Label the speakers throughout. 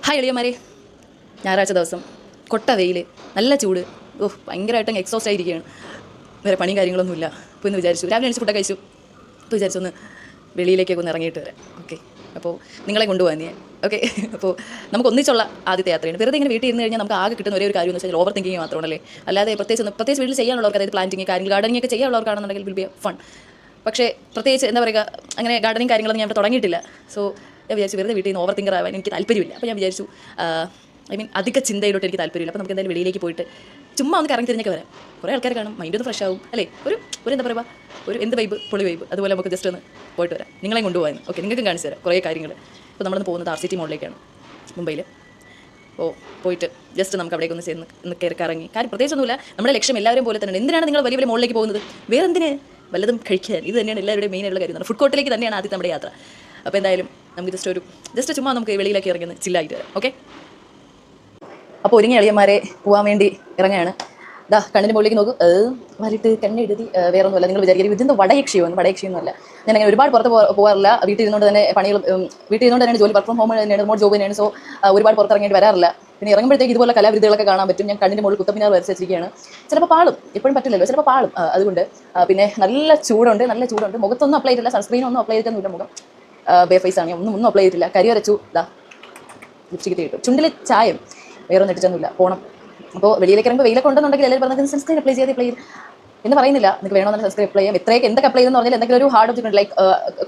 Speaker 1: Hi എളിയമാരെ, ഞായറാഴ്ച ദിവസം കൊട്ട വെയിൽ, നല്ല ചൂട്. ഭയങ്കരമായിട്ട് എക്സോസ്റ്റ് ആയിരിക്കുകയാണ്. വേറെ പണിയും കാര്യങ്ങളൊന്നുമില്ല. അപ്പോൾ ഇന്ന് വിചാരിച്ചു, രാവിലെ എണീച്ച് ഫുഡൊക്കെ കഴിച്ചു. അപ്പോൾ വിചാരിച്ചൊന്ന് വെളിയിലേക്കൊക്കെ ഒന്ന് ഇറങ്ങിയിട്ട് വരാം. ഓക്കെ, അപ്പോൾ നിങ്ങളെ കൊണ്ടുപോകാൻ ഞാൻ. ഓക്കെ, അപ്പോൾ നമുക്ക് ഒന്നിച്ചുള്ള ആദ്യത്തെ യാത്രയാണ്. വെറുതെ ഇങ്ങനെ വീട്ടിൽ ഇരുന്ന് കഴിഞ്ഞാൽ നമുക്ക് ആകെ കിട്ടുന്ന ഒരേ ഒരു കാര്യം എന്ന് വെച്ചാൽ ഓവർ തിങ്കിങ് മാത്രമാണല്ലേ. അല്ലാതെ പ്രത്യേകിച്ച് വീട്ടിൽ ചെയ്യാനുള്ളവർക്ക്, അതായത് പ്ലാന്റിങ് കാര്യങ്ങൾ, ഗാർഡനിങ് ഒക്കെ ചെയ്യാനുള്ളവർക്കാണെന്നുണ്ടെങ്കിൽ വിൽ ബി ഫൺ. പക്ഷേ പ്രത്യേകിച്ച് എന്താ പറയുക, അങ്ങനെ ഗാർഡനിങ് കാര്യങ്ങളൊന്നും ഞാൻ തുടങ്ങിയിട്ടില്ല. സോ ഞാൻ വിചാരിച്ചു വെറുതെ വീട്ടിൽ നിന്ന് ഓവർ തിങ്കർ ആവാൻ എനിക്ക് താല്പര്യമില്ല. അപ്പോൾ ഞാൻ വിചാരിച്ചു അധിക ചിന്തയിലോട്ട് എനിക്ക് താല്പര്യമില്ല. അപ്പോൾ നമുക്ക് എന്തായാലും വെളിയിലേക്ക് പോയിട്ട് ചുമ്മാ ഒന്ന് കറങ്ങി തിരിഞ്ഞൊക്കെ വരാം. കുറേ ആൾക്കാർ കാണും, മൈൻഡ് ഒന്ന് ഫ്രഷ് ആവും അല്ലേ. ഒരു എന്താ പറയുക, ഒരു എന്ത് വൈബ്, പൊളി വൈബ്. അതുപോലെ നമുക്ക് ജസ്റ്റ് ഒന്ന് പോയിട്ട് വരാം. നിങ്ങളെയും കൊണ്ടുപോകാൻ. ഓക്കെ, നിങ്ങൾക്കും കാണിച്ചു തരാം കുറേ കാര്യങ്ങൾ. ഇപ്പോൾ നമ്മളൊന്ന് പോകുന്നത് RCT മോളിലേക്കാണ്, മുംബൈയിൽ. അപ്പോൾ പോയിട്ട് ജസ്റ്റ് നമുക്ക് അവിടേക്ക് ഒന്ന് ചെന്ന് കയറി കറങ്ങി. കാര്യം പ്രത്യേകിച്ചൊന്നുമില്ല, നമ്മുടെ ലക്ഷ്യം എല്ലാവരും പോലെ തന്നെയാണ്. എന്തിനാണ് നിങ്ങൾ വലിയ വലിയ മോളിലേക്ക് പോകുന്നത്? വേറെ എന്തിന്? വല്ലതും കഴിക്കാൻ. ഇത് തന്നെയാണ് എല്ലാവരുടെയും മെയിൻ ആയിട്ടുള്ള കാര്യം. ഫുഡ് കോർട്ടിലേക്ക് തന്നെയാണ് ആദ്യം നമ്മുടെ യാത്ര. അപ്പോൾ എന്തായാലും നമുക്ക് ജസ്റ്റ് ചുമ്മാ നമുക്ക് വെളിയിലേക്ക് ഇറങ്ങി ചില്ലായിട്ട് വരാം. ഓക്കെ, അപ്പോൾ ഒരുങ്ങി അളിയന്മാരെ പോകാൻ വേണ്ടി ഇറങ്ങുകയാണ്. ദാ കണ്ണിന് മുകളിലേക്ക് നോക്കും, വരിട്ട് കണ്ണെഴുതി. വേറെ ഒന്നുമല്ല, നിങ്ങൾ വിചാരിക്കും ഇതിൻ്റെ വടയക്ഷിയൊന്നുമല്ല. ഞാൻ അങ്ങനെ ഒരുപാട് പുറത്ത് പോകാറില്ല. വീട്ടിൽ ഇരുന്നുകൊണ്ട് തന്നെ വീട്ടിൽ ഇരുന്നുകൊണ്ട് തന്നെയാണ് ജോലി. വർക്ക് ഫ്രം ഹോം തന്നെയാണ്, റിമോട്ട് ജോബ് തന്നെയാണ്. സോ ഒരുപാട് പുറത്തിറങ്ങേണ്ടി വരാറില്ല. പിന്നെ ഇറങ്ങുമ്പോഴത്തേക്ക് ഇതുപോലെ കലാവിരുദ്ധകളൊക്കെ കാണാൻ പറ്റും. ഞാൻ കണ്ണിന് മുകളിൽ കുത്തപ്പിനാർ വരച്ച് വെച്ചിരിക്കുകയാണ്. ചിലപ്പോൾ പാളും, എപ്പോഴും പറ്റില്ലല്ലോ, ചിലപ്പോൾ പാളും. അതുകൊണ്ട് പിന്നെ നല്ല ചൂടുണ്ട്. മുഖത്തൊന്നും അപ്ലൈ ചെയ്തില്ല, സൺസ്ക്രീനൊന്നും അപ്ലൈ ചെയ്തിട്ടൊന്നുമില്ല. മുഖം ബേ ഫേസ് ആണ്, ഒന്നും അപ്ലൈ ചെയ്തിട്ടില്ല. കരി വരച്ചു, ദാ ലിപ്സ്റ്റിക്ക് കിട്ടും, ചുണ്ടിൽ ചായം, വേറെ ഒന്നും ഇട്ടിട്ടൊന്നുമില്ല. പോകണം. അപ്പോൾ വെളിയിലേക്ക് ഇറങ്ങുമ്പോൾ വെയിലൊക്കെ ഉണ്ടെന്നുണ്ടെങ്കിൽ എല്ലാവരും പറഞ്ഞത് സൺസ്ക്രീൻ അപ്ലൈ എന്ന് പറയുന്നില്ല. നിങ്ങൾക്ക് വേണമെന്ന് സൺസ്ക്രീൻ അപ്ലൈ ചെയ്യാം. എന്തൊക്കെ അപ്ലൈ ചെയ്യുന്ന പറഞ്ഞാൽ എന്തെങ്കിലും ഒരു ഹാർഡ് ഒബ്ജക്റ്റ് ലൈക്ക്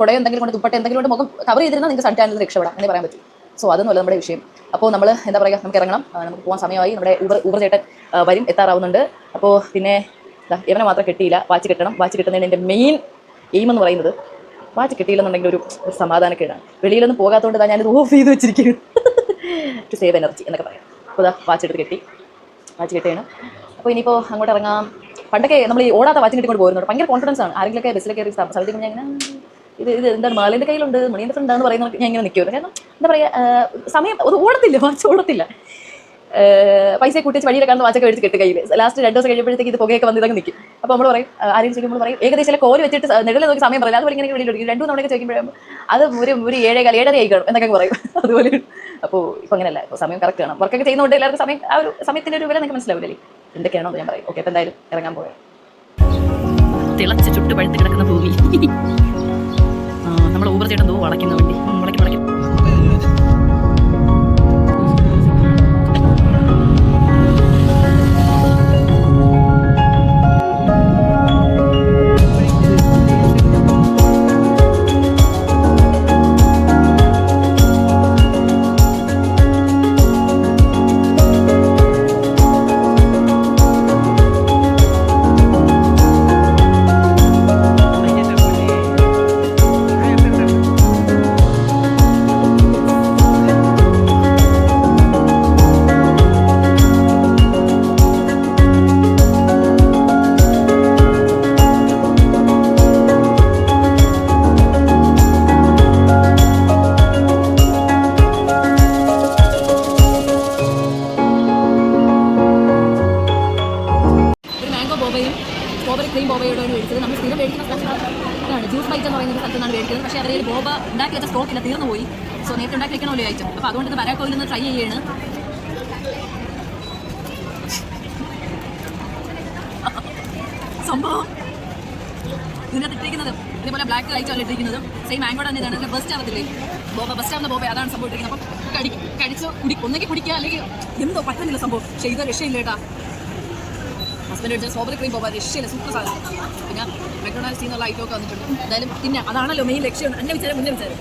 Speaker 1: കുടയോ എന്തെങ്കിലും കൊണ്ട് ദുപ്പട്ട എന്തെങ്കിലും കൊണ്ട് മുഖം കവർ ചെയ്തിരുന്നാൽ നിങ്ങൾക്ക് സൺ ടാനിൽ നിന്ന് രക്ഷപ്പെടാം എന്ന് പറയാൻ പറ്റും. സോ അതൊന്നുമല്ല നമ്മുടെ വിഷയം. അപ്പോൾ നമ്മൾ എന്താ പറയുക, നമുക്ക് ഇറങ്ങണം. നമുക്ക് പോകാൻ സമയമായി. നമ്മുടെ ഊബർ ചേട്ടൻ വരും, എത്താറാവുന്നുണ്ട്. അപ്പോൾ പിന്നെ ഇവനെ മാത്രം കിട്ടിയില്ല. വാച്ച് കിട്ടണം. വാച്ച് കിട്ടുന്നതിന് എൻ്റെ മെയിൻ എയിം എന്ന് പറയുന്നത്, വാച്ച് കിട്ടിയില്ലെന്നുണ്ടെങ്കിൽ ഒരു സമാധാനക്കേടാണ്. വെളിയിലൊന്നും പോകാത്തതുകൊണ്ട് ഞാനിത് ഓഫ് ചെയ്ത് വെച്ചിരിക്കുന്നു, ടു സേവ് എനർജി എന്നൊക്കെ പറയാം. അപ്പോൾ വാച്ച് കിട്ടിയാണ്. അപ്പോൾ ഇനിയിപ്പോൾ അങ്ങോട്ട് ഇറങ്ങാം. പണ്ടൊക്കെ നമ്മൾ ഈ ഓടാത്ത വാച്ചിന് കിട്ടിക്കൊണ്ട് പോകുന്നുണ്ട്. ഭയങ്കര കോൺഫിഡൻസ് ആണ്. ആരെങ്കിലൊക്കെ ബസ്സിലൊക്കെ കയറി സ്ഥലത്തേക്ക് ഞാൻ ഇങ്ങനെ ഇത് എന്താണ് മാലിൻ്റെ കയ്യിലുണ്ട്, മണീൻ്റെ ഫ്രണ്ടാന്ന് പറയുന്നത് ഞാൻ ഇങ്ങനെ നിൽക്കുമല്ലോ. കാരണം എന്താ പറയുക, സമയം ഓടത്തില്ല, വാച്ച് ഓടത്തില്ല. പൈസ കൂട്ടിച്ച് വഴിയിൽ കാണുന്ന വാച്ചൊക്കെ മേടിച്ച് കെട്ട് കയ്യിൽ. ലാസ്റ്റ് 2 ദിവസം കഴിയുമ്പോഴത്തേക്ക് ഇത് പുകയൊക്കെ വന്ന് ഇതൊക്കെ നിൽക്കും. അപ്പോൾ നമ്മൾ പറയും, ആരെയും ചോദിക്കുമ്പോൾ പറയും ഏകദേശം കോല് വെച്ചിട്ട് നെടലിൽ നോക്കി സമയം പറയില്ല. അതുപോലെ ഇങ്ങനെ വെളിയിൽ 2 തവണയൊക്കെ ചോദിക്കുമ്പോഴും അത് ഒരു 7:15 ആയിക്കണം എന്നൊക്കെ പറയും. അതുപോലെ. അപ്പോൾ ഇപ്പോൾ അങ്ങനെയല്ല, ഇപ്പോൾ സമയം കറക്റ്റ് ആണ്. വർക്കൊക്കെ ചെയ്യുന്നതുകൊണ്ട് എല്ലാവർക്കും സമയം, ആ ഒരു സമയത്തിൻ്റെ ഒരു വില നിങ്ങൾക്ക് മനസ്സിലാവില്ലേ, എന്തൊക്കെയാണോ ഞാൻ പറയും. ഓക്കെ, അപ്പോൾ എന്തായാലും ഇറങ്ങാൻ പോയാൽ തിളച്ച് ചുട്ട് പഴുത്ത് കിടക്കുന്ന ഭൂമി. നമ്മൾ ഊബർ ചേട്ടൻ വളയ്ക്കുന്ന വണ്ടി വളയ്ക്കും. സ്ട്രോബെറി ക്രീം ബോബയോടാണ് മേടിച്ചത്. നമ്മൾ സ്ഥിരം മേടിക്കുന്ന സ്ഥലത്താണ് ജ്യൂസ് ബൈറ്റ് എന്ന് പറയുന്ന സ്ഥലത്താണ് മേടിക്കുന്നത്. പക്ഷേ അതിൽ ബോബ ഉണ്ടാക്കി വെച്ച സ്റ്റോക്കില്ല, തീർന്നു പോയി. സോ നേരത്തെ ഉണ്ടാക്കി വെക്കണമല്ലോ ഐറ്റം. അപ്പോൾ അതുകൊണ്ട് ഇത് വരാക്കോയിൽ നിന്ന് ട്രൈ ചെയ്യാണ്. സംഭവം ഇതിനകത്ത് ഇട്ടിരിക്കുന്നത് ഇതേപോലെ ബ്ലാക്ക് ലൈറ്റാണ് ഇട്ടിരിക്കുന്നത്. സെയിം മാംഗോ തന്നെ ഇതാണ്. ഇതിൽ ബെസ്റ്റ് ആവത്തില്ലേ, ബെസ്റ്റ് ആവുന്ന ബോബ, അതാണ് സംഭവം ഇട്ടിരിക്കുന്നത്. അപ്പം കടിച്ച് ഒന്നെങ്കിൽ കുടിക്കുക, അല്ലെങ്കിൽ എന്തോ പറ്റുന്നില്ല സംഭവം. പക്ഷേ ഇത് രക്ഷയില്ല കേട്ടാ. ഹസ്ബൻഡ് മേടിച്ച സ്ട്രോബെറി ക്രീം ബോബ രക്ഷയില്ല, സൂപ്പർ സാധനം. പിന്നെ മെക്ഡൊണാൾഡ്സിൽ നിന്നുള്ള ഐറ്റമൊക്കെ വന്നിട്ടുണ്ട്. എന്തായാലും പിന്നെ അതാണല്ലോ മെയിൻ ലക്ഷ്യം, എൻ്റെ മുന്നേ വിചാരം.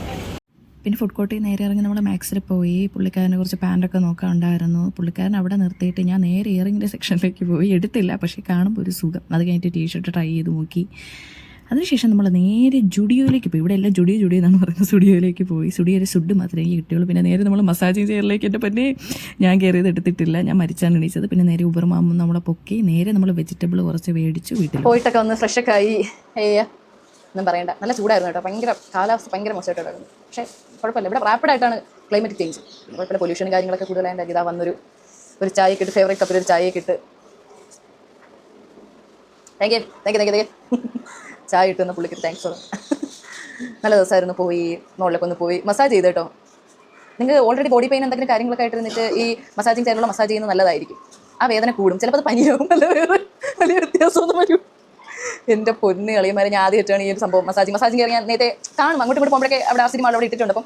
Speaker 2: പിന്നെ ഫുഡ് കോർട്ടിൽ നേരെ ഇറങ്ങി നമ്മൾ മാക്സിൽ പോയി. പുള്ളിക്കാരനെ കുറച്ച് പാൻറ്റൊക്കെ നോക്കാനുണ്ടായിരുന്നു. പുള്ളിക്കാരൻ അവിടെ നിർത്തിയിട്ട് ഞാൻ നേരെ ഇയറിങ്ങിൻ്റെ സെക്ഷനിലേക്ക് പോയി. എടുത്തില്ല, പക്ഷേ കാണുമ്പോൾ ഒരു സുഖം. അത് കഴിഞ്ഞിട്ട് ടീഷർട്ട് ട്രൈ ചെയ്ത് നോക്കി. അതിനുശേഷം നമ്മൾ നേരെ ജുഡിയോയിലേക്ക് പോയി. ഇവിടെ എല്ലാം ജുഡിയോ എന്നാണ് പറയുന്നത്. സ്റ്റുഡിയോയിലേക്ക് പോയി. സ്റ്റുഡിയോയിൽ സുഡ് മാത്രമേ കിട്ടുള്ളൂ. പിന്നെ നേരെ നമ്മൾ മസാജിങ് ചെയറിലേക്ക് എൻ്റെ പറ്റി ഞാൻ കയറിയത് എടുത്തിട്ടില്ല. ഞാൻ മരിച്ചാണ് എണീച്ചത്. പിന്നെ നേരെ ഊബർ മാമും നമ്മളെ പൊക്കി നേരെ നമ്മൾ വെജിറ്റബിൾ കുറച്ച് മേടിച്ചു വീട്ടിൽ
Speaker 1: പോയിട്ടൊക്കെ ഒന്ന് ഫ്രഷൊക്കെ ആയി. ഒന്നും പറയണ്ട, നല്ല ചൂടായിരുന്നു കേട്ടോ. ഭയങ്കര കാലാവസ്ഥ ഭയങ്കര മോശമായിട്ടായിരുന്നു. പക്ഷേ കുഴപ്പമില്ല, ഇവിടെ റാപ്പിഡായിട്ടാണ് ക്ലൈമറ്റ് ചേഞ്ച്. കുഴപ്പമില്ല, പൊല്യൂഷനും കാര്യങ്ങളൊക്കെ കൂടുതലായിട്ട് ഇതാ വന്നൊരു ചായയൊക്കെ ഇട്ട്, ഫേവറേറ്റ് കപ്പിൽ ഒരു ചായയൊക്കെ ഇട്ട്, താങ്ക് യു ചായ ഇട്ടുന്ന പുള്ളിക്ക് താങ്ക്സ്. നല്ല ദിവസമായിരുന്നു. പോയി മുകളിലൊക്കെ ഒന്ന് പോയി മസാജ് ചെയ്ത് കേട്ടോ. നിങ്ങൾക്ക് ഓൾറെഡി ബോഡി പെയിൻ എന്തെങ്കിലും കാര്യങ്ങളൊക്കെ ആയിട്ട് ഇരുന്നിട്ട് ഈ മസാജിങ് ചെയറിലുള്ള മസാജ് ചെയ്യുന്നത് നല്ലതായിരിക്കും. ആ വേദന കൂടും, ചിലപ്പോൾ അത് പനിയാവും, നല്ല വലിയ വ്യത്യാസമൊന്നും വരും. എൻ്റെ പൊന്ന് കളിയന്മാരെ, ഞാൻ ആദ്യമായിട്ടാണ് ഈ ഒരു സംഭവം മസാജിങ് കയറി ഞാൻ നേരത്തെ കാണും, അങ്ങോട്ട് ഇങ്ങോട്ട് പോകുമ്പോഴൊക്കെ അവിടെ ആസിഡ് മാൾ അവിടെ ഇട്ടിട്ടുണ്ട്. അപ്പം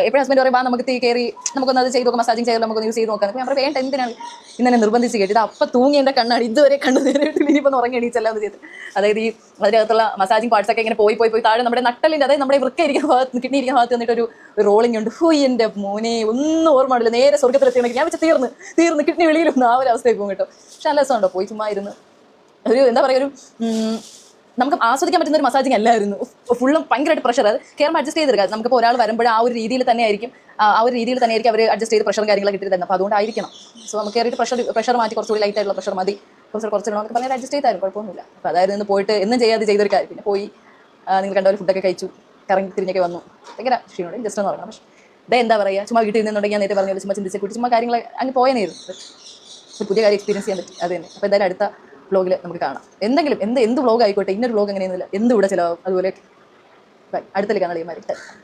Speaker 1: എപ്പോഴും ഹസ്ബൻഡ് പറയുമ്പോൾ നമുക്ക് കയറി നമുക്കൊന്ന് അത് ചെയ്ത് നോക്കാം, മസാജിങ് ചെയ്ത് നമുക്കൊന്ന് യൂസ് ചെയ്ത് നോക്കാം. അപ്പോൾ ഞാൻ പറയും വേണ്ട, എന്തിനാണ് ഇന്നെ നിർബന്ധിച്ച് കേട്ടത്? അപ്പം തൂങ്ങി എൻ്റെ കണ്ണാണ് ഇതുവരെ കണ്ടു നേരിട്ട് ഇനിയിപ്പോൾ ഉറങ്ങി എണീച്ചല്ലാന്ന് ചെയ്ത്. അതായത് ഈ അതിനകത്തുള്ള മസാജിങ് പാർട്സ് ഒക്കെ ഇങ്ങനെ പോയി താഴെ നമ്മുടെ നട്ടലിൻ്റെ, അതായത് നമ്മുടെ വൃക്ക ഇരിക്കുന്ന ഭാഗത്ത്, കിഡ്നി ഇരിക്കുന്ന ഭാഗത്ത് വന്നിട്ട് ഒരു റോളിംഗ് ഉണ്ട്. എൻ്റെ മോനെ ഒന്നും ഓർമ്മ ഉണ്ടല്ലോ, നേരെ സ്വർഗത്തിലെത്തിയണമെങ്കിൽ ഞാൻ വെച്ച് തീർന്ന് കിഡ്നി വെളിയിലൊന്നും ആ ഒരു അവസ്ഥയ്ക്ക് പോകും കേട്ടോ. പക്ഷെ നല്ല രസമുണ്ടോ പോയി ചുമ്മാ ഇരുന്ന് ഒരു എന്താ പറയുക, ഒരു നമുക്ക് ആസ്വദിക്കാൻ പറ്റുന്ന ഒരു മസാജിങ് അല്ലായിരുന്നു. ഫുള്ളും ഭയങ്കരമായിട്ട് പ്രഷർ, അത് കയറുമ്പോൾ അഡ്ജസ്റ്റ് ചെയ്തെടുക്കാം. നമുക്കിപ്പോൾ ഒരാൾ വരുമ്പോൾ ആ ഒരു രീതിയിൽ തന്നെ ആയിരിക്കും അവർ അഡ്ജസ്റ്റ് ചെയ്ത് പ്രഷറും കാര്യങ്ങളൊക്കെ കിട്ടി തരുന്നത്. അപ്പോൾ അതുകൊണ്ടായിരിക്കണം. സോ നമുക്ക് കയറിയിട്ട് പ്രഷർ മാറ്റി കുറച്ചുകൂടി ലൈറ്റ് ആയിട്ടുള്ള പ്രഷർ മതി, കുറച്ചിടണം നമുക്ക് പറഞ്ഞാൽ അഡ്ജസ്റ്റ് ചെയ്താലും കുഴപ്പമൊന്നുമില്ല. അപ്പോൾ അതായത് നിന്ന് പോയിട്ട് എന്നും ചെയ്യാതെ ചെയ്തൊരു കാര്യം. പിന്നെ പോയി നിങ്ങൾ കണ്ട ഒരു ഫുഡൊക്കെ കഴിച്ചു, കറങ്ങി തിരിഞ്ഞൊക്കെ വന്നു. ഭയങ്കര ക്ഷീണോടെ ജസ്റ്റ് എന്ന് പറയണം. പക്ഷേ ഇതേ എന്താ പറയുക, ചുമ്മാ വീട്ടിൽ നിന്നുണ്ടെങ്കിൽ ഞാൻ നേരത്തെ പറഞ്ഞ ചുമ്മാ ചിന്തിച്ച് കൂട്ടി ചുമ്മാ കാര്യങ്ങൾ അങ്ങ് പോയനായിരുന്നു. ഒരു പുതിയ കാര്യം എക്സ്പീരിയൻസ് ചെയ്യാൻ പറ്റി, അത് തന്നെ. അപ്പോൾ എന്തായാലും അടുത്ത വ്ളോഗിൽ നമുക്ക് കാണാം. എന്തെങ്കിലും എന്ത് വ്ളോഗ് ആയിക്കോട്ടെ, ഇന്നൊരു വ്ളോഗ് എങ്ങനെയൊന്നുമില്ല, എന്ത് ഇവിടെ ചിലവാകും. അതുപോലെ അടുത്തല്ലേ കാണാൻ